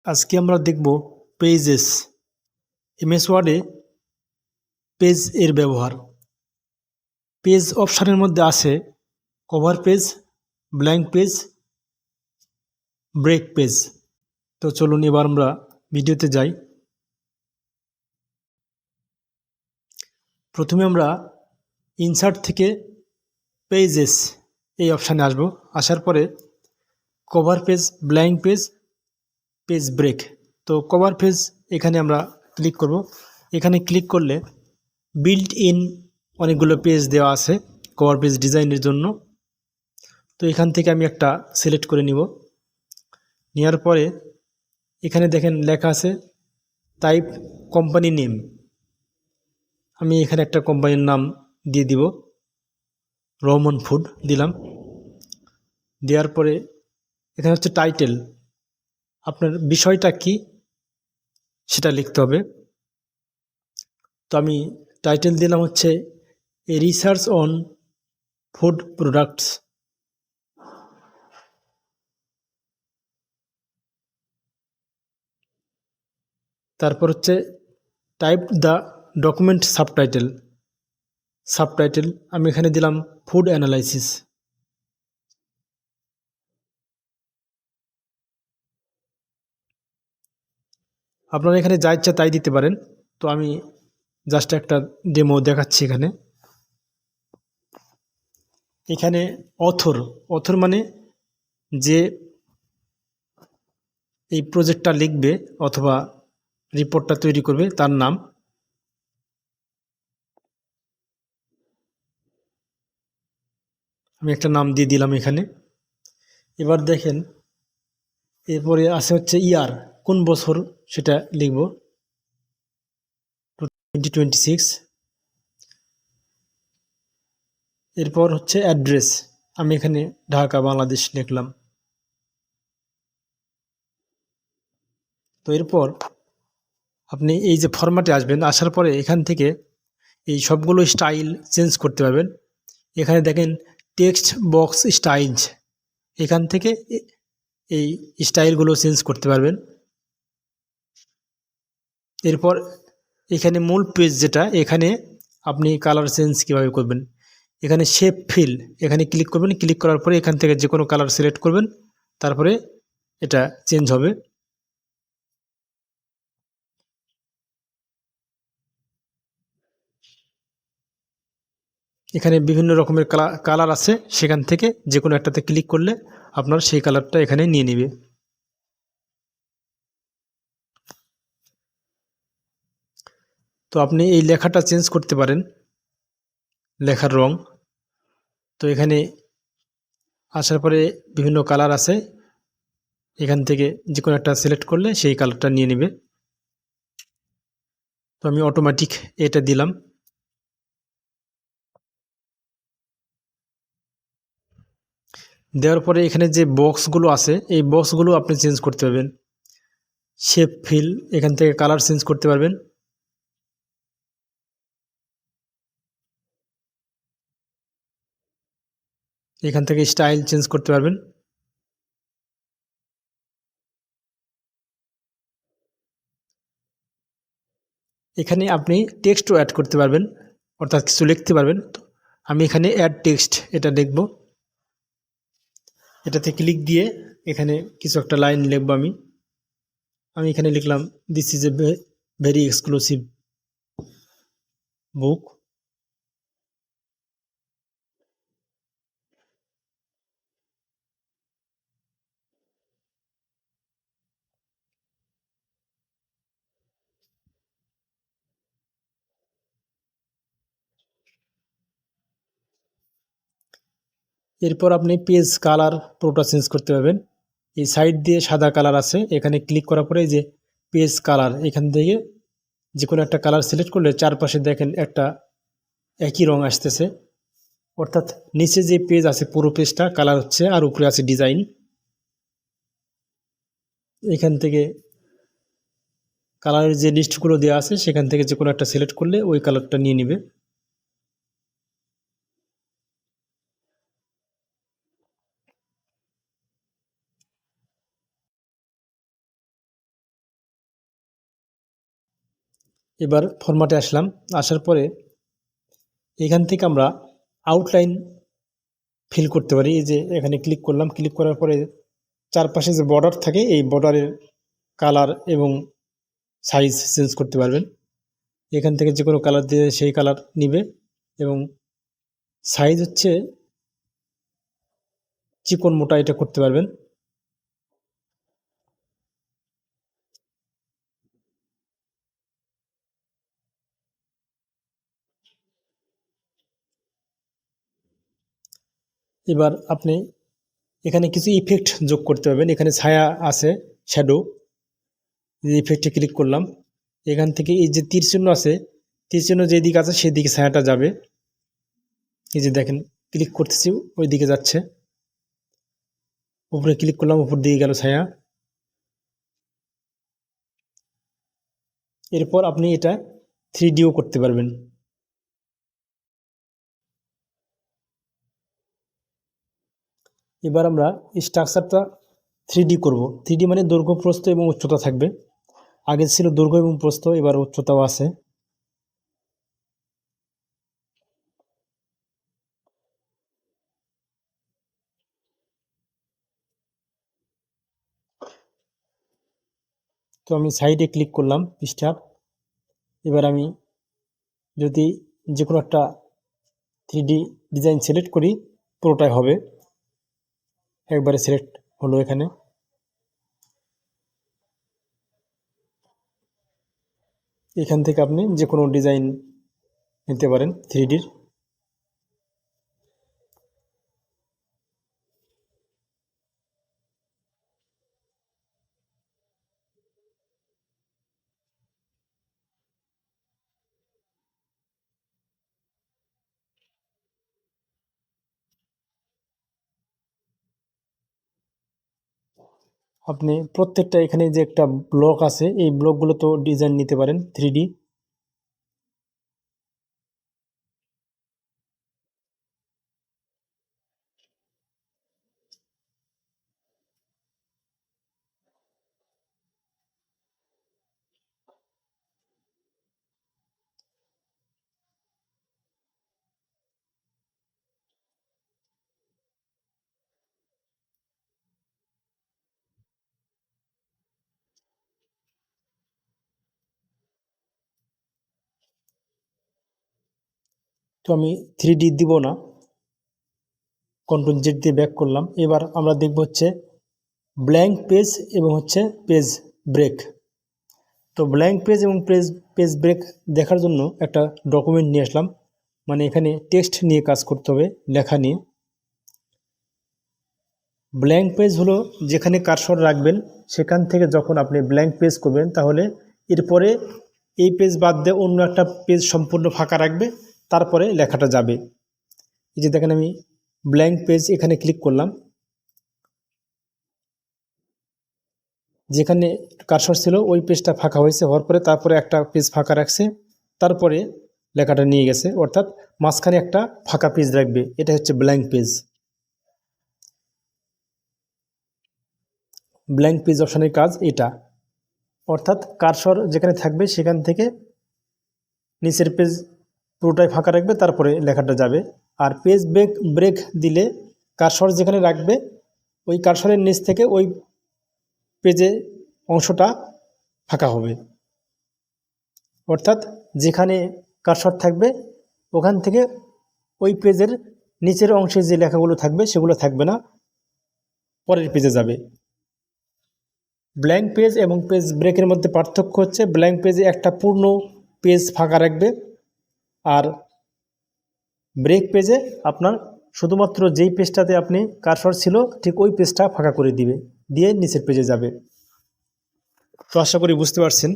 আজকে আমরা দেখব পেজেস। এমএস ওয়ার্ডে পেজ এর ব্যবহার। পেজ অপশানের মধ্যে আছে cover page, blank page, break page. তো চলুন এবার আমরা ভিডিওতে যাই। প্রথমে আমরা ইনসার্ট থেকে পেজেস এই অপশানে আসব। আসার পরে cover page, blank page, page break. তো কভার পেজ এখানে আমরা ক্লিক করব। এখানে ক্লিক করলে বিল্ট ইন অনেকগুলো পেজ দেওয়া আছে কভার পেজ ডিজাইনের জন্য। তো এখান থেকে আমি একটা সিলেক্ট করে নিব। নেওয়ার পরে এখানে দেখেন লেখা আছে টাইপ কোম্পানি নেম। আমি এখানে একটা কোম্পানির নাম দিয়ে দিব, রহমান ফুড দিলাম। দেওয়ার পরে এখানে হচ্ছে টাইটেল, আপনার বিষয়টা কি সেটা লিখতে হবে। তো আমি টাইটেল দিলাম হচ্ছে a research on food products. তারপর হচ্ছে type the document subtitle. Subtitle আমি এখানে দিলাম ফুড অ্যানালাইসিস। আপনারা এখানে যা ইচ্ছা তাই দিতে পারেন। তো আমি জাস্ট একটা ডেমো দেখাচ্ছি এখানে। এখানে অথর, অথর মানে যে এই প্রজেক্টটা লিখবে অথবা রিপোর্টটা তৈরি করবে তার নাম। আমি একটা নাম দিয়ে দিলাম এখানে। এবার দেখেন এরপরে আছে হচ্ছে ইয়ার, কোন বছর সেটা লিখব, 2026। এরপর হচ্ছে অ্যাড্রেস, আমি এখানে ঢাকা বাংলাদেশ লিখলাম। তো এরপর আপনি এই যে ফরম্যাটে আসবেন, আসার পরে এখান থেকে এই সবগুলো স্টাইল চেঞ্জ করতে পারবেন। এখানে দেখেন টেক্সট বক্স স্টাইলস, এখান থেকে এই স্টাইলগুলো চেঞ্জ করতে পারবেন। এরপর এখানে মূল পেজ যেটা, এখানে আপনি কালার চেঞ্জ কীভাবে করবেন, এখানে শেপ ফিল এখানে ক্লিক করবেন। ক্লিক করার পরে এখান থেকে যে কোনো কালার সিলেক্ট করবেন, তারপরে এটা চেঞ্জ হবে। এখানে বিভিন্ন রকমের কালার আছে, সেখান থেকে যে কোনো একটাতে ক্লিক করলে আপনার সেই কালারটা এখানে নিয়ে নেবে। তো আপনি এই লেখাটা চেঞ্জ করতে পারেন, লেখার রং। তো এখানে আসার পরে বিভিন্ন কালার আছে, এখান থেকে যে কোনো একটা সিলেক্ট করলে সেই কালারটা নিয়ে নেবে। তো আমি অটোমেটিক এটা দিলাম। দেওয়ার পরে এখানে যে বক্সগুলো আছে এই বক্সগুলো আপনি চেঞ্জ করতে পারবেন। শেপ ফিল এখান থেকে কালার চেঞ্জ করতে পারবেন। এখান থেকে স্টাইল চেঞ্জ করতে পারবেন। এখানে আপনি টেক্সটও অ্যাড করতে পারবেন, অর্থাৎ কিছু লিখতে পারবেন। তো আমি এখানে অ্যাড টেক্সট এটা লিখব। এটাতে ক্লিক দিয়ে এখানে কিছু একটা লাইন লিখব। আমি আমি এখানে লিখলাম this is a very exclusive book. এরপর আপনি পেজ কালার পুরোটা চেঞ্জ করতে পারবেন। এই সাইড দিয়ে সাদা কালার আছে, এখানে ক্লিক করার পরে যে পেজ কালার, এখান থেকে যে কোনো একটা কালার সিলেক্ট করলে চারপাশে দেখেন একটা একই রং আসতেছে। অর্থাৎ নিচে যে পেজ আছে পুরো পেজটা কালার হচ্ছে, আর উপরে আছে ডিজাইন। এখান থেকে কালারের যে লিস্টগুলো দেওয়া আছে সেখান থেকে যে কোনো একটা সিলেক্ট করলে ওই কালারটা নিয়ে নেবে। এবার ফরম্যাটে আসলাম, আসার পরে এখান থেকে আমরা আউটলাইন ফিল করতে পারি। এই যে এখানে ক্লিক করলাম, ক্লিক করার পরে চারপাশে যে বর্ডার থাকে এই বর্ডারের কালার এবং সাইজ চেঞ্জ করতে পারবেন। এখান থেকে যে কোনো কালার দিয়ে সেই কালার নিবে এবং সাইজ হচ্ছে চিকন মোটা এটা করতে পারবেন। এবার আপনি এখানে কিছু ইফেক্ট যোগ করতে পারবেন। এখানে ছায়া আছে, শ্যাডো, ইফেক্টে ক্লিক করলাম। এখান থেকে এই যে তীর চিহ্ন আছে, তীর চিহ্ন যেদিকে আছে সেদিকে ছায়াটা যাবে। এই যে দেখেন ক্লিক করতেছি ওই দিকে যাচ্ছে, উপরে ক্লিক করলাম উপর দিকে গেল ছায়া। এরপর আপনি এটা 3Dও করতে পারবেন। এবার আমরা স্ট্রাকচারটা 3D করব। 3D মানে দৈর্ঘ্য, প্রস্থ এবং উচ্চতা থাকবে। আগে ছিল দৈর্ঘ্য এবং প্রস্থ, এবার উচ্চতাও আছে। তো আমি সাইডে ক্লিক করলাম পৃষ্ঠার। এবার আমি যদি যে কোনো একটা 3D ডিজাইন সিলেক্ট করি পুরোটাই হবে। একবারে সিলেক্ট হলো এখানে। এখান থেকে আপনি যে কোনো ডিজাইন নিতে পারেন 3Dর। আপনি প্রত্যেকটা এখানে যে একটা ব্লক আছে এই ব্লকগুলো তো ডিজাইন নিতে পারেন 3D। তো আমি 3D দিব না, Ctrl Z দিয়ে ব্যাক করলাম। এবার আমরা দেখব হচ্ছে ব্ল্যাঙ্ক পেজ এবং হচ্ছে পেজ ব্রেক। তো ব্ল্যাঙ্ক পেজ এবং পেজ ব্রেক দেখার জন্য একটা ডকুমেন্ট নিয়ে আসলাম, মানে এখানে টেক্সট নিয়ে কাজ করতে হবে, লেখা নিয়ে। ব্ল্যাঙ্ক পেজ হলো যেখানে কার্সর রাখবেন সেখান থেকে যখন আপনি ব্ল্যাঙ্ক পেজ করবেন তাহলে এরপরে এই পেজ বাদ দিয়ে অন্য একটা পেজ সম্পূর্ণ ফাঁকা রাখবে, তারপরে লেখাটা যাবে। এই যে দেখেন আমি ব্ল্যাঙ্ক পেজ এখানে ক্লিক করলাম, যেখানে কার্সর ছিল ওই পেজটা ফাঁকা হয়েছে, হওয়ার পরে তারপরে একটা পেজ ফাঁকা রাখছে, তারপরে লেখাটা নিয়ে গেছে, অর্থাৎ মাঝখানে একটা ফাঁকা পেজ রাখবে। এটা হচ্ছে ব্ল্যাঙ্ক পেজ। ব্ল্যাঙ্ক পেজ অপশানের কাজ এটা, অর্থাৎ কার্সর যেখানে থাকবে সেখান থেকে নিচের পেজ পুরোটাই ফাঁকা রাখবে, তারপরে লেখাটা যাবে। আর পেজ ব্রেক দিলে কার্সর যেখানে রাখবে ওই কার্সরের নিচ থেকে ওই পেজে অংশটা ফাঁকা হবে, অর্থাৎ যেখানে কার্সর থাকবে ওখান থেকে ওই পেজের নিচের অংশে যে লেখাগুলো থাকবে সেগুলো থাকবে না, পরের পেজে যাবে। ব্ল্যাঙ্ক পেজ এবং পেজ ব্রেকের মধ্যে পার্থক্য হচ্ছে ব্ল্যাঙ্ক পেজে একটা পূর্ণ পেজ ফাঁকা রাখবে, আর ব্রেক পেজে আপনার শুধুমাত্র যেই পেজটাতে আপনি কার্সর ছিল ঠিক ওই পেজটা ফাঁকা করে দিবে, দিয়ে নিচের পেজে যাবে। তো আশা করি বুঝতে পারছেন।